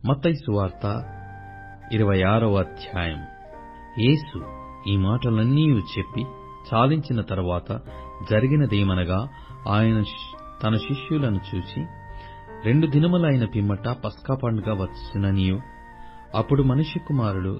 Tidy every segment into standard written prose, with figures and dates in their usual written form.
మత్తయి సువార్త 26వ అధ్యాయం. యేసు ఈ మాటలన్నీ చెప్పి చాలించిన తరువాత జరిగినదేమనగా, ఆయన తన శిష్యులను చూచి, 2 దినములైన పిమ్మట పస్కా పండుగ వచ్చుననియు, అప్పుడు మనుష్య కుమారుడు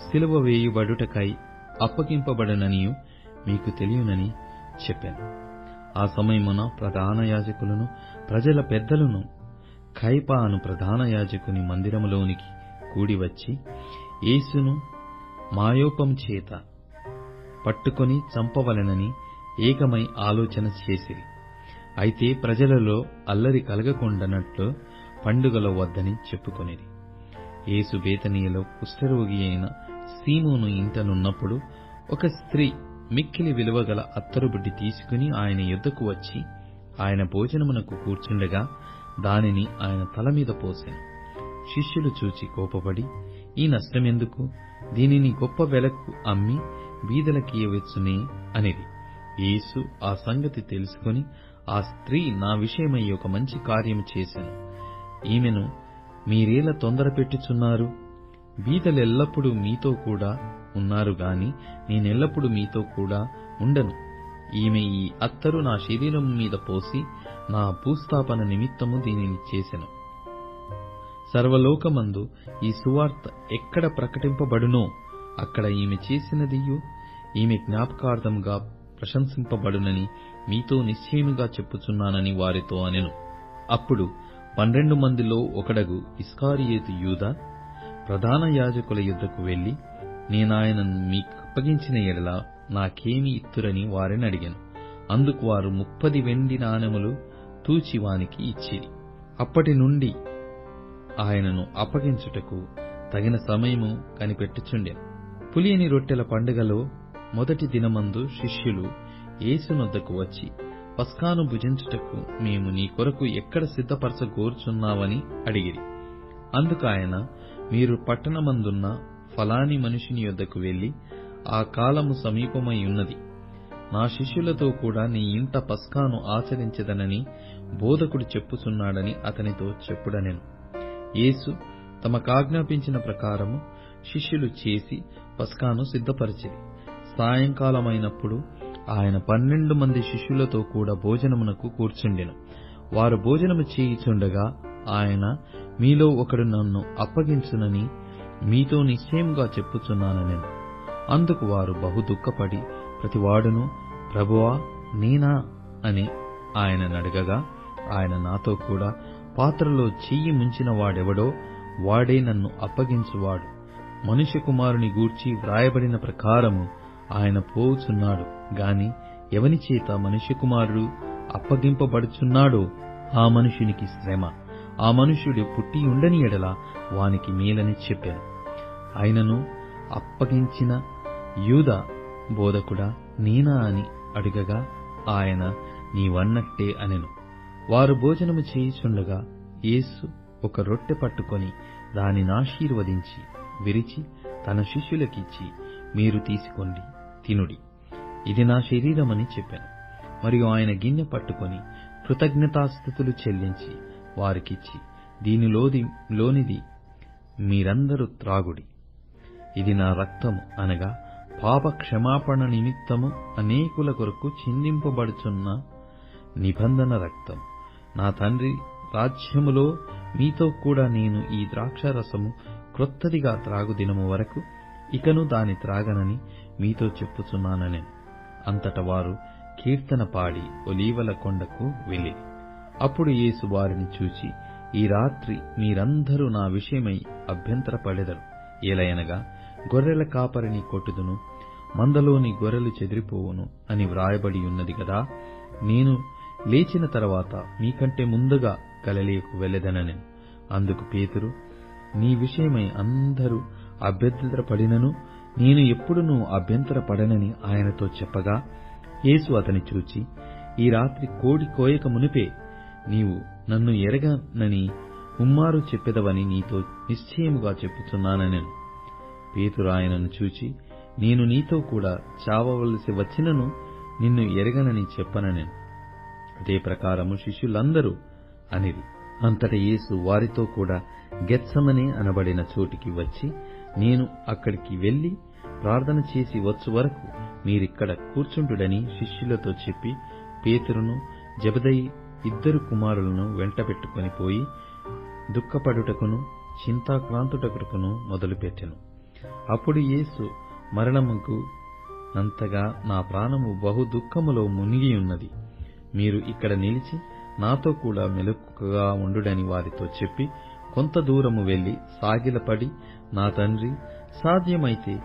సిలువ వేయబడుటకై అప్పగింపబడుననియు మీకు తెలియనని చెప్పాను. ఆ సమయమున ప్రధాన యాజకులను ప్రజల పెద్దలను కయప అను ప్రధాన యాజకుని మందిరములోనికి కూడివచ్చి యేసును మాయోపము చేత పట్టుకొని చంపవలెనని ఏకమై ఆలోచన చేసిరి. అయితే ప్రజలలో అల్లరి కలగకుండానట్లు పండుగలో వద్దని చెప్పుకొనిరి. యేసు బేతనీయలో కుష్ఠరోగి అయిన సీమోను ఇంటనున్నప్పుడు ఒక స్త్రీ మిక్కిలి విలువగల అత్తరుబుడ్డి తీసుకుని ఆయన యొద్దకు వచ్చి ఆయన భోజనమునకు కూర్చుండగా దానిని ఆయన తల మీద పోసెను. శిష్యులు చూచి కోపపడి, ఈ నష్టమెందుకు? దీనిని గొప్ప వెలకు అమ్మి బీదలకియ్యవచ్చునే అనిరి. యేసు ఆ సంగతి తెలుసుకొని, ఆ స్త్రీ నా విషయమై ఒక మంచి కార్యము చేసెను. ఈమెను మీరేలా తొందర పెట్టుచున్నారు? బీదలెల్లప్పుడూ మీతో కూడా ఉన్నారు గాని నేనెల్లప్పుడూ మీతో కూడా ఉండను. ఈమె ఈ అత్తరు నా శరీరం మీద పోసి నా భూస్థాపన నిమిత్తము దీనిని చేసెను. సర్వలోకమందు ఈ సువార్త ఎక్కడ ప్రకటింపబడునో అక్కడ ఈమె చేసినదియు ఈమె జ్ఞాపకార్థముగా ప్రశంసింపబడునని మీతో నిశ్చయముగా చెప్పుచున్నానని వారితో అనెను. అప్పుడు 12 మందిలో ఒకడగు ఇస్కారియోతు యూదా ప్రధాన యాజకుల యుద్ధకు వెళ్లి, నేనాయనను మీకప్పగించిన ఎడల నాకేమి ఇత్తురని వారిని అడిగాను. అందుకు వారు 30 వెండి నాణెములు తూచి వానికి ఇచ్చిరి. అప్పటి నుండి ఆయనను అప్పగించుటకు తగిన సమయము కనిపెట్టుచుండెను. పులియని రొట్టెల పండుగలో మొదటి దినమందు శిష్యులు యేసునొద్దకు వచ్చి, పస్కాను భుజించుటకు మేము నీ కొరకు ఎక్కడ సిద్ధపరచగోరుచున్నావని అడిగిరి. అందుకు ఆయన, మీరు పట్టణమందున్న ఫలాని మనుషుని యొద్దకు వెళ్లి, ఆ కాలము సమీపమై ఉన్నది, నా శిష్యులతో కూడా నీ ఇంట పస్కాను ఆచరించదనని బోధకుడు చెప్పుచున్నాడని అతనితో చెప్పుడనెను. యేసు తమకాజ్ఞాపించిన ప్రకారము శిష్యులు చేసి పస్కాను సిద్ధపరిచిరి. సాయంకాలమైనప్పుడు ఆయన 12 మంది శిష్యులతో కూడా భోజనమునకు కూర్చుండెను. వారు భోజనము చేయుచుండగా ఆయన, మీలో ఒకడు నన్ను అప్పగించునని మీతో నిశ్చయముగా చెప్పుచున్నానెను. అందుకు వారు బహు దుఃఖపడి ప్రతివాడును, ప్రభువా నేనా అని ఆయననడగగా, ఆయన, నాతో కూడా పాత్రలో చెయ్యి ముంచిన వాడెవడో వాడే నన్ను అప్పగించువాడు. మనుష్య కుమారుని గూర్చి వ్రాయబడిన ప్రకారము ఆయన పోవుచున్నాడు గాని ఎవని చేత మనుష్య కుమారుడు అప్పగింపబడుచున్నాడో ఆ మనుషునికి శ్రమ, ఆ మనుష్యుడు పుట్టి ఉండని ఎడల వానికి మేలని చెప్పాను. ఆయనను అప్పగించిన యూదా, బోధకుడా నేనా అని అడుగగా ఆయన, నీవన్నట్టే అనెను. వారు భోజనము చేయుచుండగా యేసు ఒక రొట్టె పట్టుకొని దానినాశీర్వదించి విరిచి తన శిష్యులకిచ్చి, మీరు తీసుకోండి, తినుడి, ఇది నా శరీరమని చెప్పాను. మరియు ఆయన గిన్నె పట్టుకొని కృతజ్ఞతాస్తుతులు చెల్లించి వారికిచ్చి, దీనిలోనిది మీరందరూ త్రాగుడి, ఇది నా రక్తము, అనగా పాప క్షమాపణ నిమిత్తము అనేకుల కొరకు చిందింపబడుచున్న నిబంధన రక్తం. నా తండ్రి రాజ్యములో మీతో కూడా నేను ఈ ద్రాక్షరసము క్రొత్తదిగా త్రాగు దినము వరకు ఇకను దాని త్రాగనని మీతో చెప్పుచున్నానని. అంతట వారు కీర్తన పాడి ఒలీవల కొండకు వెళ్ళిరి. అప్పుడు యేసు వారిని చూచి, ఈ రాత్రి మీరందరూ నా విషయమై అభ్యంతరపడెదరు. ఏలయనగా గొర్రెల కాపరిని కొట్టుదును, మందలోని గొర్రెలు చెదిరిపోవును అని వ్రాయబడి ఉన్నది గదా. నేను లేచిన తర్వాత మీకంటే ముందుగా గలిలయకు వెళ్ళెదనెను. అందుకు పేతురు, నీ విషయమై అందరూ అభ్యంతరపడినను నేను ఎప్పుడునూ అభ్యంతరపడనని ఆయనతో చెప్పగా, యేసు అతని చూచి, ఈ రాత్రి కోడి కోయక మునిపే నీవు నన్ను ఎరగనని ముమ్మారు చెప్పెదవని నీతో నిశ్చయముగా చెప్పుచున్నానెను. పేతురు ఆయనను చూచి, నేను నీతో కూడా చావవలసి వచ్చినను నిన్ను ఎరగనని చెప్పననెను. అదే ప్రకారము శిష్యులందరూ అనిరి. అంతట యేసు వారితో కూడా గెత్సమనే అనబడిన చోటికి వచ్చి, నేను అక్కడికి వెళ్లి ప్రార్థన చేసి వచ్చు వరకు మీరిక్కడ కూర్చుండుడని శిష్యులతో చెప్పి, పేతురును జెబెదయి 2 కుమారులను వెంటబెట్టుకొని పోయి దుఃఖపడుటకును చింతాక్రాంతుటకును మొదలుపెట్టెను. అప్పుడు యేసు మరణముకు నంతగా నా ప్రాణము బహు దుఃఖములో మునిగియున్నది. మీరు ఇక్కడ నిలిచి నాతో కూడా మెలకువగా ఉండుడని వారితో చెప్పి, కొంత దూరము వెళ్లి సాగిలపడి, నా తండ్రి, సాధ్యమైతే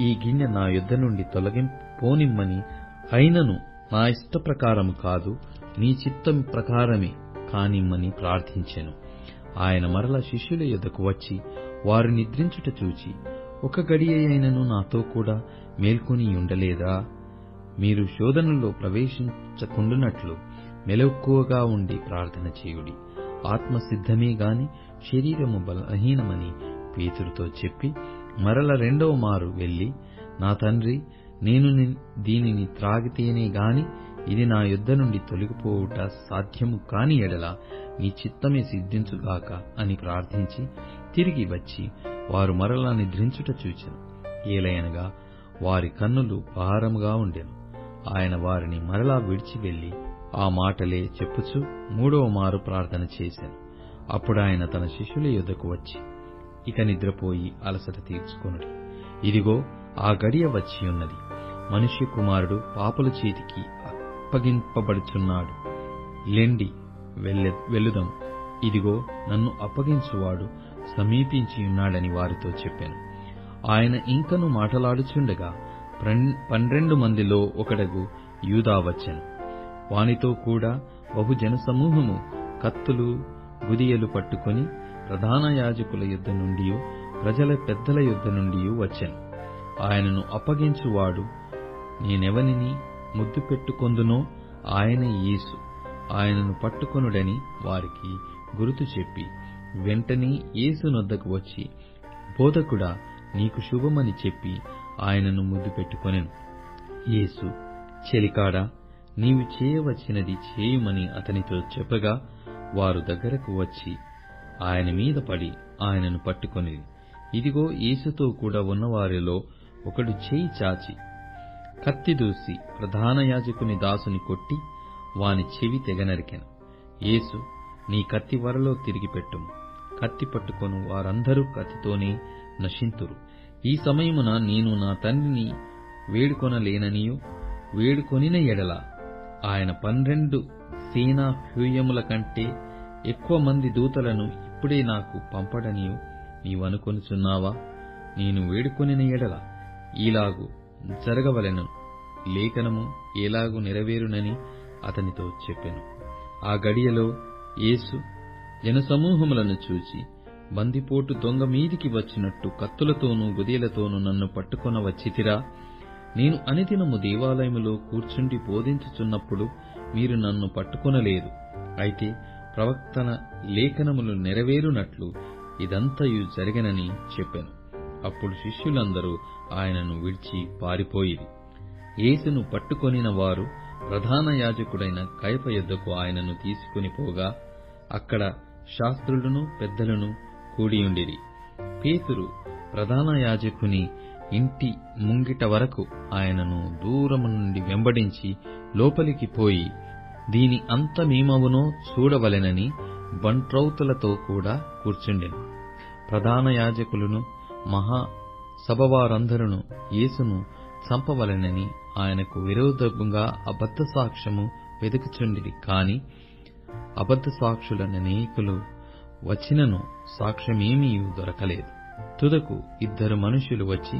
ఈ గిన్నె నా యొద్ద నుండి పోనిమ్మని, అయినను నా ఇష్ట ప్రకారము కాదు, నీ చిత్తం ప్రకారమే కానిమ్మని ప్రార్థించెను. ఆయన మరల శిష్యుల యొద్దకు వచ్చి వారు నిద్రించుట చూచి, ఒక గడియైనను నాతో కూడా మేల్కొని ఉండలేదా? మీరు శోధనలో ప్రవేశించకుండునట్లు మెలకువగా ఉండి ప్రార్థన చేయుడి. ఆత్మ సిద్ధమే గాని శరీరము బలహీనమని పేతురుతో చెప్పి, మరల 2వ మారు వెళ్లి, నా తండ్రి, నేను దీనిని త్రాగితేనే గాని ఇది నా యొద్ద నుండి తొలగిపోవుట సాధ్యము కాని ఎడల నీ చిత్తమే సిద్ధించుగాక అని ప్రార్థించి తిరిగి వచ్చి వారు మరలా నిద్రించుట చూచెను. ఏలయనగా వారి కన్నులు భారముగా ఉండెను. ఆయన వారిని మరలా విడిచి వెళ్లి ఆ మాటలే చెప్పుచూ 3వ మారు ప్రార్థన చేశాను. అప్పుడు ఆయన తన శిష్యుల యొద్దకు వచ్చి, ఇక నిద్రపోయి అలసట తీర్చుకొనుడి. ఇదిగో ఆ గడియ వచ్చియున్నది. మనుష్య కుమారుడు పాపుల చేతికి అప్పగింపబడుచున్నాడు. లెండి, వెళ్ళుదం. ఇదిగో నన్ను అప్పగించువాడు సమీపించియున్నాడని వారితో చెప్పాను. ఆయన ఇంకను మాటలాడుచుండగా 12 మందిలో ఒకడగు యూదా వచ్చెను. వానితో కూడా బహు జనసమూహము కత్తులు గుదియలు పట్టుకొని ప్రధాన యాజకుల యొద్ద నుండి ప్రజల పెద్దల యొద్ద నుండి వచ్చెను. ఆయనను అప్పగించువాడు నేనెవనిని ముద్దు పెట్టుకొందునో ఆయన యేసు, ఆయనను పట్టుకొనుడని వారికి గురుతు చెప్పి, వెంటనే యేసు నొద్దకు వచ్చి, బోధకుడా, నీకు శుభమని చెప్పి ఆయనను ముద్దు పెట్టుకొనెను. యేసు, చెలికాడా, నీవు చేయవచ్చినది చేయుమని అతనితో చెప్పగా, వారు దగ్గరకు వచ్చి ఆయన మీద పడి ఆయనను పట్టుకొనిరి. ఇదిగో యేసుతో కూడా ఉన్నవారిలో ఒకడు చేయి చాచి కత్తి దూసి ప్రధాన యాజకుని దాసుని కొట్టి వాని చెవి తెగనరికెను. యేసు, నీ కత్తి వరలో తిరిగి పెట్టుము. కత్తి పట్టుకొను వారందరూ కత్తితోనే నశింతురు. ఈ సమయమున నేను నా తండ్రిని వేడుకొనలేననియు, వేడుకొనిన ఎడల ఆయన 12 సేనా హ్యూయముల కంటే ఎక్కువ మంది దూతలను ఇప్పుడే నాకు పంపడనియు నీవనుకొనుచున్నావా? నేను వేడుకొనిన ఎడల ఈలాగు జరగవలెను, లేఖనము ఏలాగు నెరవేరునని అతనితో చెప్పెను. ఆ గడియలో యేసు జనసమూహములను చూచి, బందిపోటు దొంగ మీదికి వచ్చినట్టు కత్తులతోనూ గుదియలతోనూ నన్ను పట్టుకొన వచ్చితిరా? నేను అనిదినము దేవాలయములో కూర్చుండి బోధించుచున్నప్పుడు మీరు నన్ను పట్టుకొనలేదు. అయితే ప్రవక్తల లేఖనములు నెరవేరునట్లు ఇదంతయు జరిగెనని చెప్పెను. అప్పుడు శిష్యులందరూ ఆయనను విడిచి పారిపోయిరి. యేసును పట్టుకొనిన వారు ప్రధాన యాజకుడైన కయప యొద్దకు ఆయనను తీసుకుని పోగా, అక్కడ శాస్త్రులను పెద్దలను కూడియుండిరి. పేతురు ప్రధాన యాజకుని ఇంటి ముంగిట వరకు ఆయనను దూరము నుండి వెంబడించి లోపలికి పోయి, దీని అంతమేమవునో చూడవలెనని బంట్రౌతులతో కూడా కూర్చుండెను. ప్రధాన యాజకులను మహాసభవారందరూ యేసును చంపవలెనని ఆయనకు విరోధముగా అబద్ధ సాక్ష్యము వెదుకుచుండిరి. కాని అబద్ధ సాక్షులనేకులు వచ్చినను సాక్ష్యమేమీ దొరకలేదు. తుదకు 2 మనుష్యులు వచ్చి,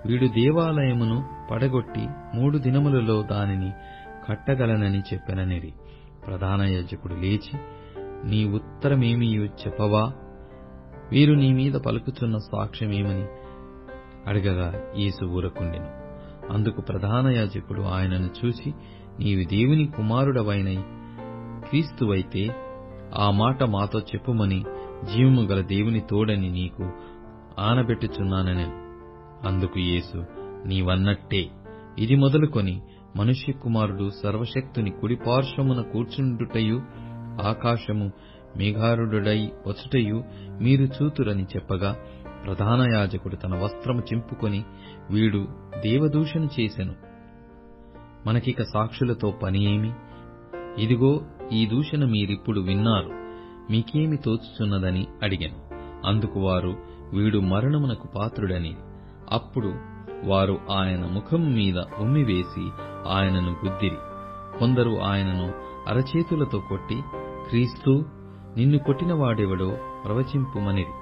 వీడు దేవాలయమును పడగొట్టి 3 దినములలో దానిని కట్టగలనని చెప్పెననిరి. ప్రధాన యాజకుడు లేచి, నీ ఉత్తరమేమియు చెప్పవా? వీరు నీ మీద పలుకుచున్న సాక్ష్యమేమని అడగగా యేసు ఊరకుండెను. అందుకు ప్రధాన యాజకుడు ఆయనను చూసి, నీవు దేవుని కుమారుడవైన క్రీస్తువైతే ఆ మాట మాతో చెప్పుమని జీవము గల దేవుని తోడని నీకు ఆనబెట్టుచున్నానెను. అందుకు యేసు, నీవన్నట్టే. ఇది మొదలుకొని మనుష్య కుమారుడు సర్వశక్తుని కుడిపార్శ్వమున కూర్చుండుటయు, ఆకాశము మేఘారుడై వచ్చుటయు మీరు చూతురని చెప్పగా, ప్రధాన యాజకుడు తన వస్త్రము చింపుకొని, వీడు దేవదూషణ చేసెను, మనకిక సాక్షులతో పని ఏమి? ఇదిగో ఈ దూషణ మీరిప్పుడు విన్నారు, మీకేమి తోచుచున్నదని అడిగాను. అందుకు వారు, వీడు మరణమునకు పాత్రుడని. అప్పుడు వారు ఆయన ముఖము మీద ఉమ్మివేసి ఆయనను గుద్దిరి. కొందరు ఆయనను అరచేతులతో కొట్టి, క్రీస్తు, నిన్ను కొట్టినవాడెవడో ప్రవచింపుమనిరి.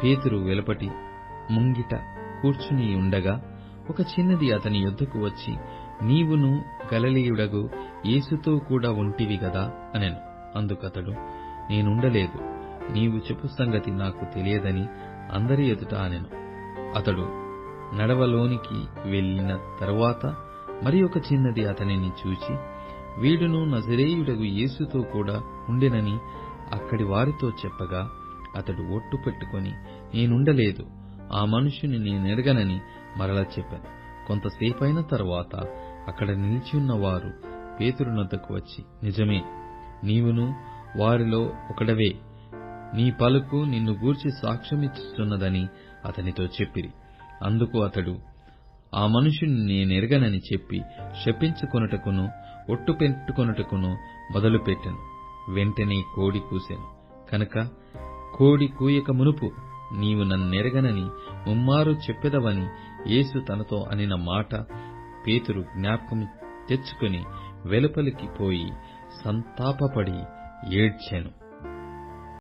పేతురు వెలుపటి ముంగిట కూర్చుని ఉండగా ఒక చిన్నది అతని యొద్దకు వచ్చి, నీవును గలిలయుడగు యేసుతో కూడా ఉంటివి గదా అనెను. అందుకతడు, నేనుండలేదు, నీవు చెప్పు సంగతి నాకు తెలియదని అందరి ఎదుట అనెను. అతడు నడవలోనికి వెళ్లిన తరువాత మరి ఒక చిన్నది అతనిని చూచి, వీడును నజరేయుడగు యేసుతో కూడా ఉండెనని అక్కడి వారితో చెప్పగా, అతడు ఒట్టు పెట్టుకొని, నేనుండలేదు, ఆ మనుష్యుని నేనెరగనని మరల చెప్పాను. కొంతసేపైన తరువాత అక్కడ నిలిచియున్న వారు పేతురునొద్దకు వచ్చి, నిజమే, నీవును వారిలో ఒకడవే, నీ పలుకు నిన్ను గూర్చి సాక్ష్యమిచ్చుచున్నదని అతనితో చెప్పిరి. అందుకు అతడు, ఆ మనుషుని నేనెరగనని చెప్పి శపించుకొనుటకును ఒట్టు పెట్టుకొనుటకును మొదలుపెట్టెను. వెంటనే కోడి కూసెను. కనుక కోడి కూయక మునుపు నీవు నన్నెరగనని ముమ్మారు చెప్పెదవని యేసు తనతో అనిన మాట పేతురు జ్ఞాపకం తెచ్చుకుని వెలుపలికి పోయి సంతాపపడి ఏడ్చెను.